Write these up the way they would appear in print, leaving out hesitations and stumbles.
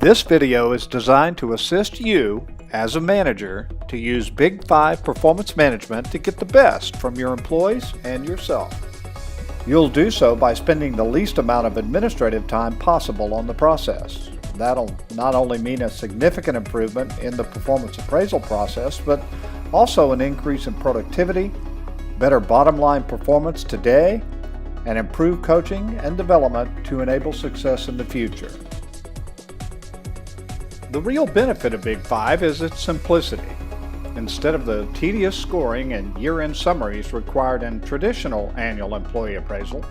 This video is designed to assist you, as a manager, to use Big 5 performance management to get the best from your employees and yourself. You'll do so by spending the least amount of administrative time possible on the process. That'll not only mean a significant improvement in the performance appraisal process, but also an increase in productivity, better bottom line performance today, and improved coaching and development to enable success in the future. The real benefit of Big 5 is its simplicity. Instead of the tedious scoring and year-end summaries required in traditional annual employee appraisal,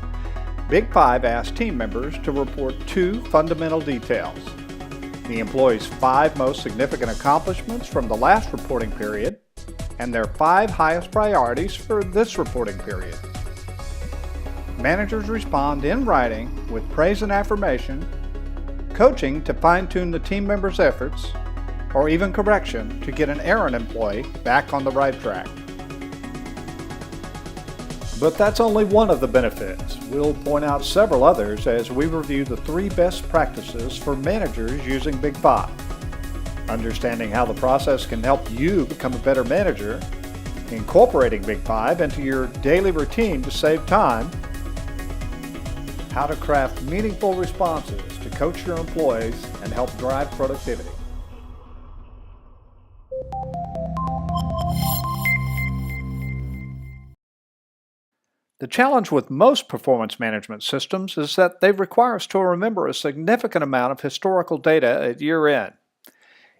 Big 5 asks team members to report two fundamental details: the employee's 5 most significant accomplishments from the last reporting period and their 5 highest priorities for this reporting period. Managers respond in writing with praise and affirmation, coaching to fine-tune the team members' efforts, or even correction to get an errant employee back on the right track. But that's only one of the benefits. We'll point out several others as we review the 3 best practices for managers using Big 5. Understanding how the process can help you become a better manager, incorporating Big 5 into your daily routine to save time, how to craft meaningful responses to coach your employees and help drive productivity. The challenge with most performance management systems is that they require us to remember a significant amount of historical data at year-end.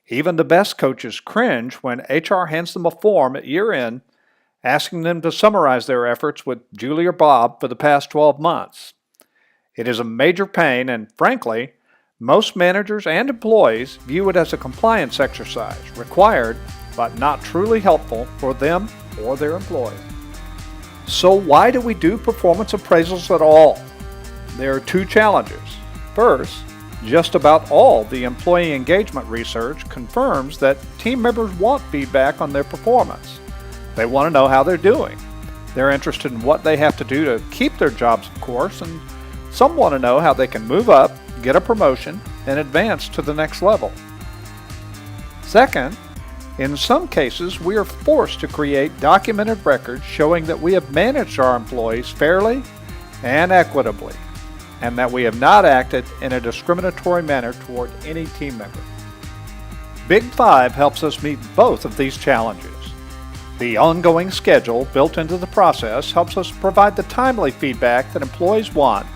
Even the best coaches cringe when HR hands them a form at year-end asking them to summarize their efforts with Julie or Bob for the past 12 months. It is a major pain, and frankly, most managers and employees view it as a compliance exercise, required but not truly helpful for them or their employees. So why do we do performance appraisals at all? There are 2 challenges. First, just about all the employee engagement research confirms that team members want feedback on their performance. They want to know how they're doing. They're interested in what they have to do to keep their jobs, of course, and some want to know how they can move up, get a promotion, and advance to the next level. Second, in some cases, we are forced to create documented records showing that we have managed our employees fairly and equitably, and that we have not acted in a discriminatory manner toward any team member. Big 5 helps us meet both of these challenges. The ongoing schedule built into the process helps us provide the timely feedback that employees want,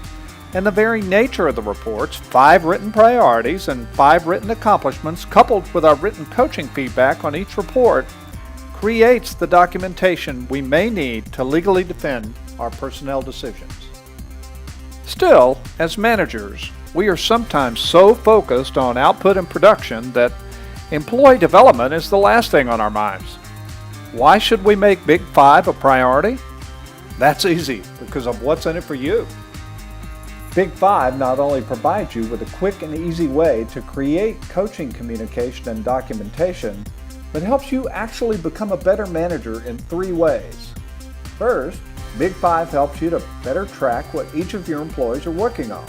and the very nature of the reports, 5 written priorities and 5 written accomplishments coupled with our written coaching feedback on each report, creates the documentation we may need to legally defend our personnel decisions. Still, as managers, we are sometimes so focused on output and production that employee development is the last thing on our minds. Why should we make Big 5 a priority? That's easy, because of what's in it for you. Big 5 not only provides you with a quick and easy way to create coaching communication and documentation, but helps you actually become a better manager in 3 ways. First, Big 5 helps you to better track what each of your employees are working on.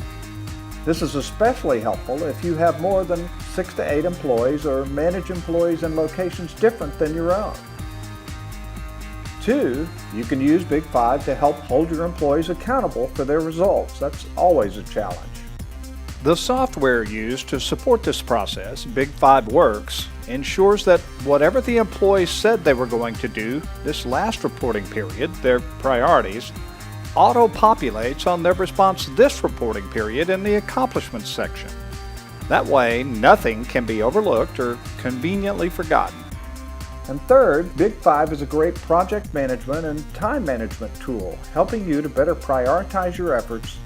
This is especially helpful if you have more than 6 to 8 employees or manage employees in locations different than your own. 2, you can use Big 5 to help hold your employees accountable for their results. That's always a challenge. The software used to support this process, Big 5 Works, ensures that whatever the employees said they were going to do this last reporting period, their priorities, auto-populates on their response this reporting period in the accomplishments section. That way, nothing can be overlooked or conveniently forgotten. And third, Big 5 is a great project management and time management tool, helping you to better prioritize your efforts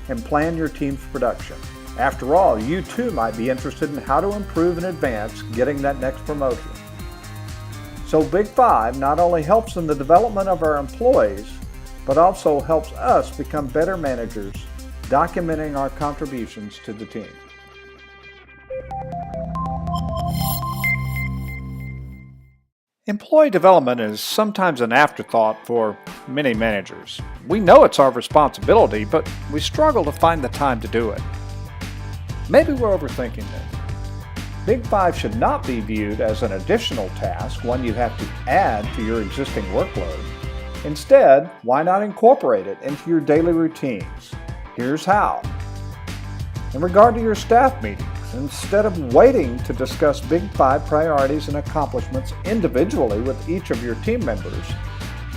and plan your team's production. After all, you too might be interested in how to improve and advance getting that next promotion. So Big 5 not only helps in the development of our employees, but also helps us become better managers, documenting our contributions to the team. Employee development is sometimes an afterthought for many managers. We know it's our responsibility, but we struggle to find the time to do it. Maybe we're overthinking this. Big Five should not be viewed as an additional task, one you have to add to your existing workload. Instead, why not incorporate it into your daily routines? Here's how. In regard to your staff meetings, instead of waiting to discuss Big Five priorities and accomplishments individually with each of your team members,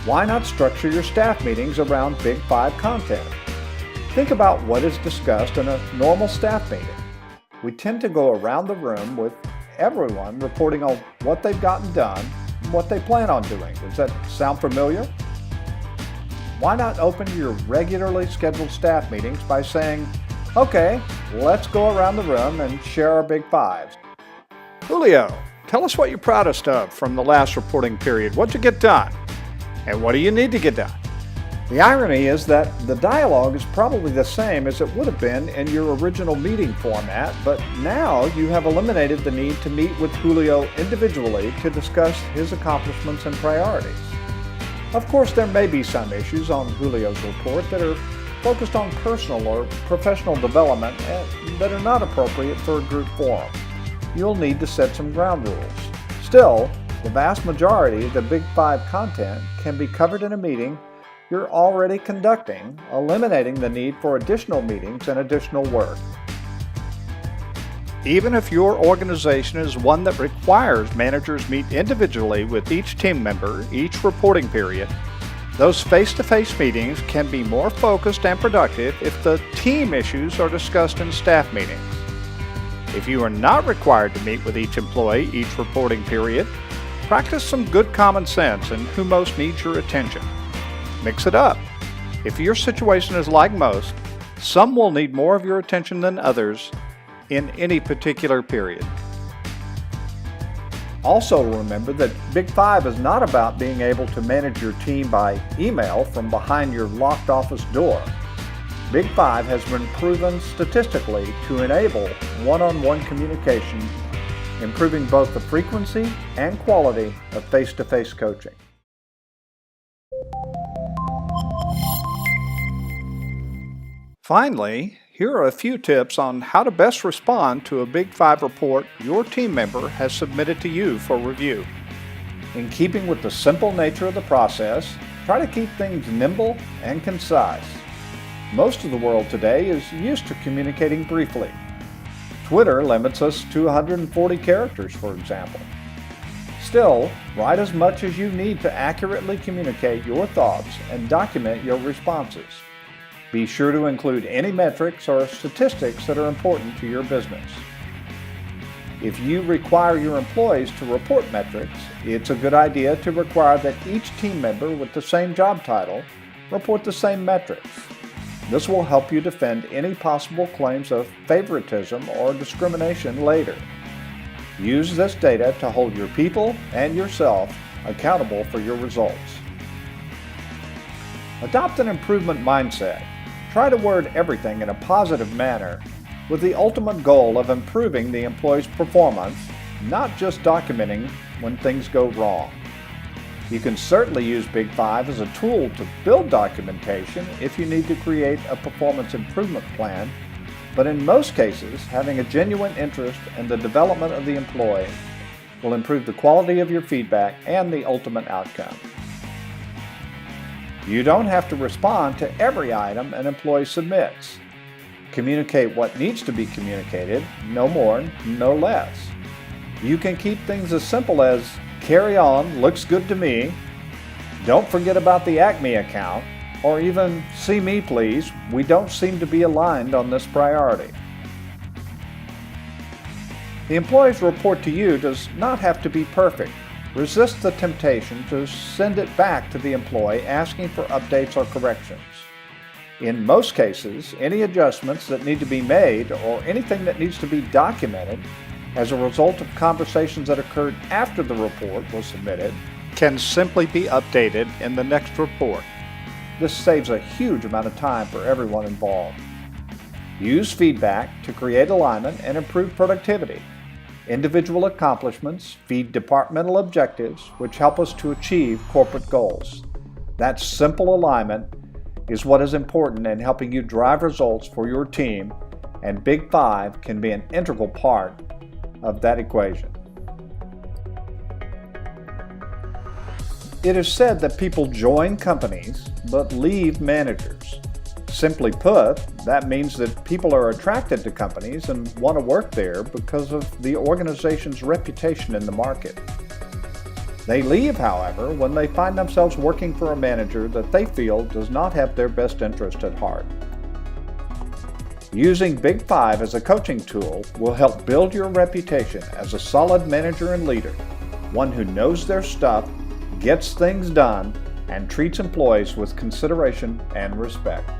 why not structure your staff meetings around Big Five content? Think about what is discussed in a normal staff meeting. We tend to go around the room with everyone reporting on what they've gotten done and what they plan on doing. Does that sound familiar? Why not open your regularly scheduled staff meetings by saying, okay, let's go around the room and share our Big Fives. Julio, tell us what you're proudest of from the last reporting period. What'd you get done? And what do you need to get done? The irony is that the dialogue is probably the same as it would have been in your original meeting format, but now you have eliminated the need to meet with Julio individually to discuss his accomplishments and priorities. Of course, there may be some issues on Julio's report that are focused on personal or professional development that are not appropriate for a group forum. You'll need to set some ground rules. Still, the vast majority of the Big Five content can be covered in a meeting you're already conducting, eliminating the need for additional meetings and additional work. Even if your organization is one that requires managers meet individually with each team member each reporting period, those face-to-face meetings can be more focused and productive if the team issues are discussed in staff meetings. If you are not required to meet with each employee each reporting period, practice some good common sense in who most needs your attention. Mix it up. If your situation is like most, some will need more of your attention than others in any particular period. Also remember that Big Five is not about being able to manage your team by email from behind your locked office door. Big Five has been proven statistically to enable one-on-one communication, improving both the frequency and quality of face-to-face coaching. Finally, here are a few tips on how to best respond to a Big Five report your team member has submitted to you for review. In keeping with the simple nature of the process, try to keep things nimble and concise. Most of the world today is used to communicating briefly. Twitter limits us to 140 characters, for example. Still, write as much as you need to accurately communicate your thoughts and document your responses. Be sure to include any metrics or statistics that are important to your business. If you require your employees to report metrics, it's a good idea to require that each team member with the same job title report the same metrics. This will help you defend any possible claims of favoritism or discrimination later. Use this data to hold your people and yourself accountable for your results. Adopt an improvement mindset. Try to word everything in a positive manner with the ultimate goal of improving the employee's performance, not just documenting when things go wrong. You can certainly use Big Five as a tool to build documentation if you need to create a performance improvement plan, but in most cases, having a genuine interest in the development of the employee will improve the quality of your feedback and the ultimate outcome. You don't have to respond to every item an employee submits. Communicate what needs to be communicated, no more, no less. You can keep things as simple as, carry on, looks good to me, don't forget about the Acme account, or even, see me please, we don't seem to be aligned on this priority. The employee's report to you does not have to be perfect. Resist the temptation to send it back to the employee asking for updates or corrections. In most cases, any adjustments that need to be made or anything that needs to be documented as a result of conversations that occurred after the report was submitted can simply be updated in the next report. This saves a huge amount of time for everyone involved. Use feedback to create alignment and improve productivity. Individual accomplishments feed departmental objectives, which help us to achieve corporate goals. That simple alignment is what is important in helping you drive results for your team, and Big Five can be an integral part of that equation. It is said that people join companies but leave managers. Simply put, that means that people are attracted to companies and want to work there because of the organization's reputation in the market. They leave, however, when they find themselves working for a manager that they feel does not have their best interest at heart. Using Big Five as a coaching tool will help build your reputation as a solid manager and leader, one who knows their stuff, gets things done, and treats employees with consideration and respect.